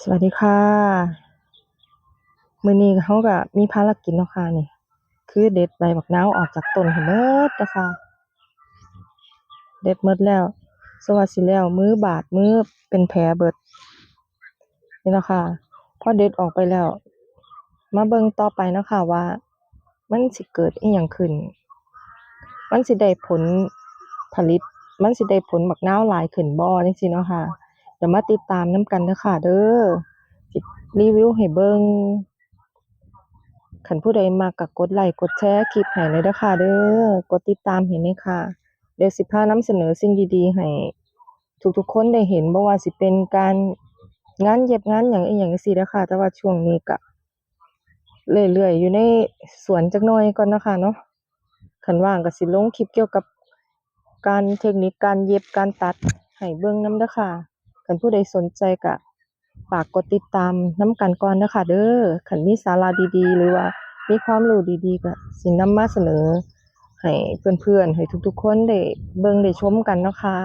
สวัสดีค่ะมื้อนี้เราก็มีภารกิจเนาะค่ะนี่คือเด็ดใบบักนาวออกจากต้นให้หมดเด้อค่ะเด็ดหมดแล้วสว่าสิแล้วมือบาดมือเป็นแผลเบิดนี่เนาะค่ะพอเด็ดออกไปแล้วมาเบิ่งต่อไปเนาะค่ะว่ามันสิเกิดอิหยังขึ้นมันสิได้ผลผลิตมันสิได้ผลบักนาวหลายขึ้นบ่จั่งซี้เนาะค่ะเดี๋ยวมาติดตามนำกันเด้อค่ะเด้อสิรีวิวให้เบิ่ง คันผู้ใดมักก็กดไลค์กดแชร์คลิปให้เลยเด้อค่ะเด้อกดติดตามให้หน่อยค่ะเดี๋ยวสิพานำเสนอสิ่งดีๆให้ทุกๆคนได้เห็นบ่ว่าสิเป็นการงานเย็บงานหยังอิหยังจั่งซี้เด้อค่ะแต่ว่าช่วงนี้ก็เรื่อยๆอยู่ในสวนจักหน่อยก่อนเนาะค่ะเนาะคันว่างก็สิลงคลิปเกี่ยวกับการเทคนิคการเย็บการตัดให้เบิ่งนำเด้อค่ะคันผู้ใดสนใจก็ฝากกดติดตามนำกันก่อนเด้อค่ะเด้อคันมีสาระดีๆหรือว่ามีความรู้ดีๆก็สินำมาเสนอให้เพื่อนๆให้ทุกๆคนได้เบิ่งได้ชมกันเนาะค่ะ